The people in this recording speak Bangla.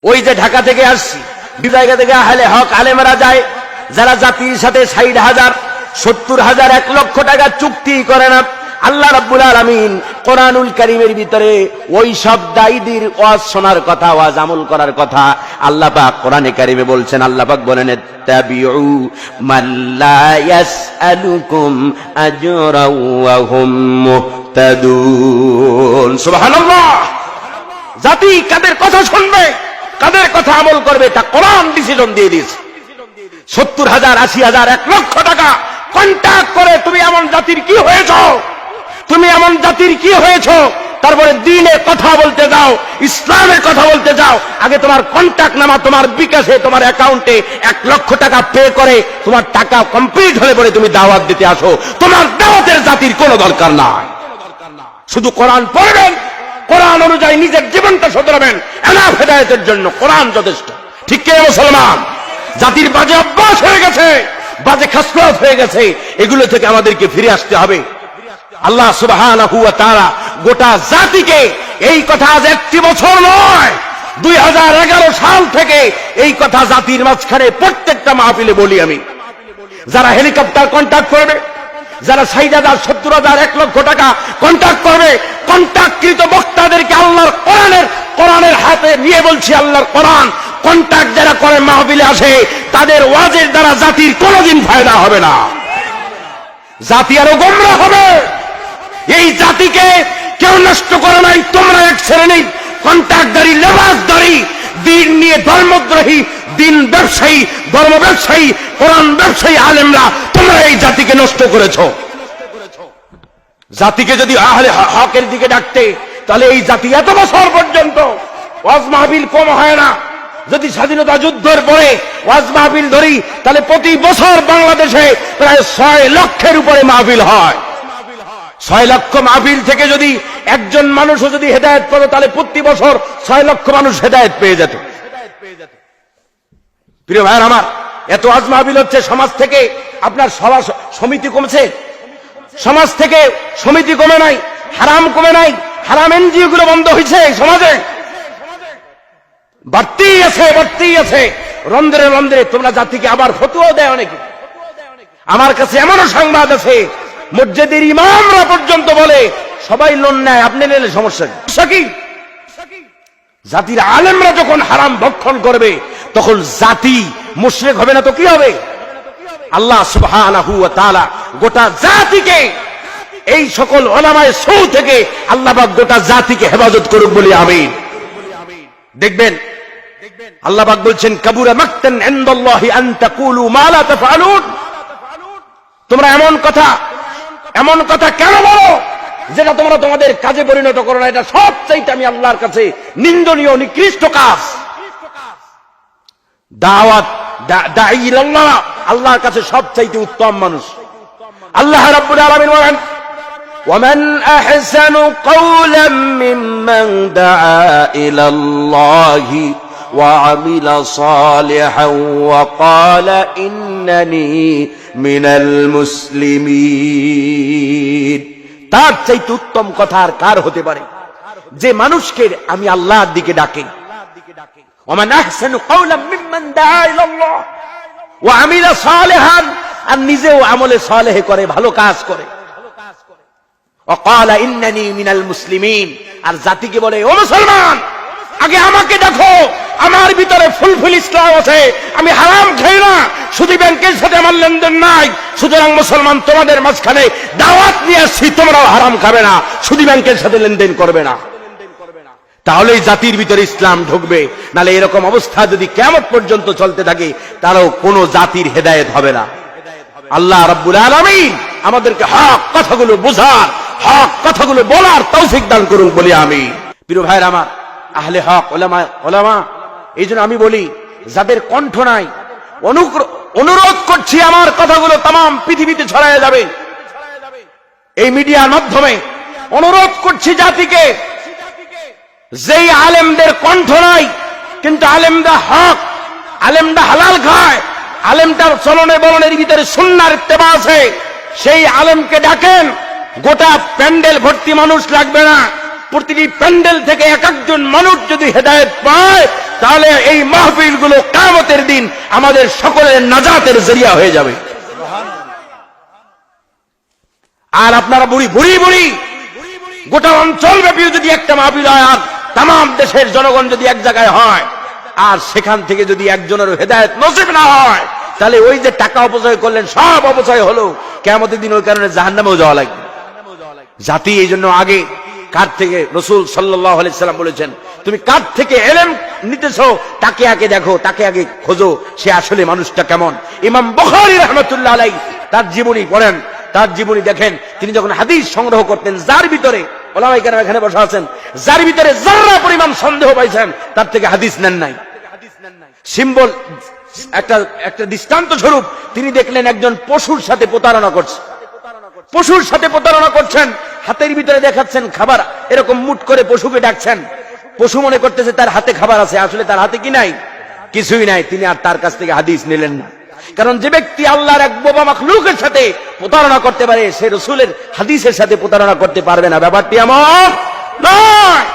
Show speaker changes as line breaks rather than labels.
ওই যে ঢাকা থেকে আসছি, বিভিন্ন জায়গা থেকে আহলে হক আলেমরা যায়, যারা জাতির সাথে 60,000, 70,000, 1 লক্ষ টাকা চুক্তি করে না। আল্লাহ রাব্বুল আলামিন কোরআনুল কারীমের ভিতরে ওই সব দায়ীদের ওয়াজ শোনার কথা, ওয়াজ আমল করার কথা আল্লাহ পাক কোরআনে কারীমে বলছেন। আল্লাহ পাক বলেন, তাবিউ মাল্লা ইয়াসআলুকুম আজরা ওয়া হুম মুহতাদুন। সুবহানাল্লাহ। জাতি কাদের কথা শুনবে, কাদের কথা আমল করবে, তা কোরআন ডিসিশন দিয়ে দিয়েছে। 70,000, 80,000, 1 লক্ষ টাকা কন্ট্যাক্ট করে তুমি এমন জাতির কি হয়েছ, তুমি এমন জাতির কি হয়েছ, তারপরে দ্বীনের কথা বলতে যাও, ইসলামের কথা বলতে যাও, আগে তোমার কন্ট্যাক্ট নামা তোমার বিকাশে তোমার অ্যাকাউন্টে 1 লক্ষ টাকা পে করে তোমার টাকা কমপ্লিট হলে পরে তুমি দাওয়াত দিতে আসো। তোমার দাওয়াতের জাতির কোনো দরকার নাই। শুধু কোরআন পড়বেন, কোরআন অনুযায়ী নিজের জীবনটা শুধরাবেন, এনাফ হেদায়েতের জন্য কোরআন যথেষ্ট। ঠিক কি মুসলমান? জাতির বাজে অভ্যাস হয়ে গেছে, বাজে খাসলত হয়ে গেছে, এগুলো থেকে আমাদেরকে ফিরে আসতে হবে। আল্লাহ সুবহানাহু ওয়া তাআলা গোটা জাতিকে, এই কথা আজ 1 বছর নয়, 2011 সাল থেকে এই কথা জাতির মাঝখানে প্রত্যেকটা মাহফিলে বলি আমি। যারা হেলিকপ্টার কন্ট্যাক্ট করবে, যারা 60,000, 70,000, 1 লক্ষ টাকা কন্ট্যাক্ট করবে, কন্ট্যাক্টকৃত বক্তাদেরকে আল্লাহর কোরআনের হাতে নিয়ে বলছি, আল্লাহর কোরআন কন্ট্যাক্ট যারা করে মাহফিলে আসে, তাদের ওয়াজের দ্বারা জাতির কোনোদিন ফায়দা হবে না, জাতি আরো গোমরাহ হবে। এই জাতিকে কেউ নষ্ট করে নাই, তোমরা এক শ্রেণীর কন্ট্যাক্টদারি, লেবাসদারি, দিন নিয়ে ধর্মদ্রোহী, দিন ব্যবসায়ী, ধর্ম ব্যবসায়ী, কোরআন ব্যবসায়ী আলেমরা, তোমরা এই জাতিকে নষ্ট করেছো। জাতিকে যদি আহলে হকের দিকে ডাকতে, তাহলে এই জাতি এত বছর পর্যন্ত ওয়াজ মাহফিল কম হয় না। যদি স্বাধীনতা যুদ্ধের পরে ওয়াজ মাহফিল ধরি, তাহলে প্রতি বছর বাংলাদেশে প্রায় 6 লক্ষের উপরে মাহফিল হয়। 6 লক্ষ মাহফিল থেকে যদি একজন মানুষও যদি হেদায়েত পেত, তাহলে প্রতি বছর 6 লক্ষ মানুষ হেদায়েত পেয়ে যেত। প্রিয় ভাইয়ের আমার, এত ওয়াজ মাহফিল হচ্ছে, সমাজ থেকে আপনার সভা সমিতি কমছে, সমাজ থেকে সমিতি কমে নাই, হারাম কমে নাই, হারাম এনজিও গুলো বন্ধ হয়েছে, সমাজে বাড়তেই আছে, বাড়তেই আছে, রন্ধ্রে রন্ধ্রে। তোমরা জাতিকে আবার ফতোয়া দেয় অনেকে। আমার কাছে এমনও সংবাদ আছে, মসজিদের ইমামরা পর্যন্ত বলে সবাই লোন নেয়, আপনি নিলে সমস্যা কি? জাতির আলেমরা যখন হারাম ভক্ষণ করবে, তখন জাতি মুশরিক হবে না তো কি হবে? আল্লাহ সুবহানাহু ওয়া তাআলা গোটা জাতিকে, এই সকল উলামায়ে সূ থেকে আল্লাহ পাক গোটা জাতিকে হেফাজত করুক বলি আমিন। দেখবেন আল্লাহ পাক বলছেন, কাবুরা মাকতান ইনদাল্লাহি আন তাকুলু মা লা তাফআলুন। তোমরা এমন কথা কেন বলো যেটা তোমরা তোমাদের কাজে পরিণত করো না? এটা সবচাইতে আমি আল্লাহর কাছে নিন্দনীয়, নিকৃষ্ট কাজ। দাওয়াত দাঈ ইলাল্লাহ আল্লাহর কাছে সবচাইতে উত্তম মানুষ। আল্লাহ রাব্বুল আলামিন বলেন, ওয়ামান আহসানু কাওলাম মিম্মান দাআ ইলাল্লাহি ওয়া আমিলা সালিহান ওয়া ক্বালা ইন্নানি মিনাল মুসলিমিন। তার চাইতে উত্তম কথা আর কার হতে পারে, যে মানুষকে আমি আল্লাহর দিকে ডাকে। ওয়ামান আহসানু কাওলাম মিম্মান দাআ ইলাল্লাহ ওয়া আমিলা সালিহান, আর নিজেও আমলে সালেহ করে, ভালো কাজ করে। ওয়া ক্বালা ইন্নানি মিনাল মুসলিমিন, আর জাতিকে বলে, ও মুসলমান, আগে আমাকে দেখো, আমার ভিতরে ফুলফুল ইসলাম আছে, আমি হারাম খাই না, সুদী ব্যাংকের সাথে আমার লেনদেন নাই, সুতরাং মুসলমান তোমাদের মাঝখানে দাওয়াত নিয়ে আসছি, তোমরাও হারাম খাবে না, সুদী ব্যাংকের সাথে লেনদেন করবে না। তাহলেই জাতির ভিতরে ইসলাম ঢুকবে। নালে এরকম অবস্থা যদি কিয়ামত পর্যন্ত চলতে থাকে, তারও কোন জাতির হেদায়েত হবে না। আল্লাহ রাব্বুল আলামিন আমাদেরকে হক কথাগুলো বোঝার, হক কথাগুলো বলার তৌফিক দান করুন বলি আমি। প্রিয় ভাইরা আমার, আহলে হক ওলামা, এই জন্য আমি বলি, যাদের কণ্ঠ নাই, অনুরোধ করছি, আমার কথাগুলো তাম পৃথিবীতে ছড়ায় যাবে এই মিডিয়ার মাধ্যমে। অনুরোধ করছি জাতিকে, যেই আলেমদের কণ্ঠ নাই, কিন্তু আলেমরা হক, আলেমরা হালাল খায়, আলেমটার চলনে বলনের ভিতরে সুন্নাহর ইত্তেবা আছে, সেই আলেমকে ডাকেন। গোটা প্যান্ডেল ভর্তি মানুষ লাগবে না, প্রতিটি প্যান্ডেল থেকে 1-1 জন মানুষ যদি হেদায়েত পায়, তাহলে এই মাহফিলগুলো কিয়ামতের দিন আমাদের সকলের নাজাতের জরিয়া হয়ে যাবে। আর আপনারা বুড়ি বুড়ি বুড়ি গোটা অঞ্চল ব্যাপী যদি একটা মাহফিল হয়, আর তাম দেশের জনগণ যদি এক জায়গায় হয়, আর সেখান থেকে যদি একজনের হেদায়েত নসিব না হয়, তাহলে ওই যে টাকা অপচয় করলেন সব অপচয় হলো, কিয়ামতের দিন ওই কারণে জাহান্নামেও যাওয়া লাগবে। জাতি এই জন্য আগে কার থেকে, রাসূল সাল্লাল্লাহু আলাইহি সাল্লাম বলেছেন, তুমি কার থেকে ইলম নিতেছো তাকে আগে দেখো, তাকে আগে খোঁজো, সে আসলে মানুষটা কেমন। ইমাম বুখারী রাহমাতুল্লাহ আলাইহি তার জীবনী পড়েন, তার জীবনী দেখেন, তিনি যখন হাদিস সংগ্রহ করতেন, যার ভিতরে ওলামায়ে কেরাম এখানে বসা আছেন, যার ভিতরে যারা পরিমাণ সন্দেহ পাইছেন তার থেকে হাদিস নেন নাই। সিম্বল একটা দৃষ্টান্ত স্বরূপ তিনি দেখলেন একজন পশুর সাথে প্রতারণা করছে, পশুর সাথে প্রতারণা করছেন, হাতের ভিতরে দেখাচ্ছেন খাবার, এরকম মুট করে পশুকে ডাকছেন, পশু মনে করতেছে তার হাতে খাবার আছে, আসলে তার হাতে কি নাই, কিছুই নাই। তিনি আর তার কাছ থেকে হাদিস নিলেন না, কারণ যে ব্যক্তি আল্লাহর এক বোবা মাখলুকের সাথে প্রতারণা করতে পারে, সে রাসূলের হাদিসের সাথে প্রতারণা করতে পারবে না। ব্যাপারটি এমন নয়।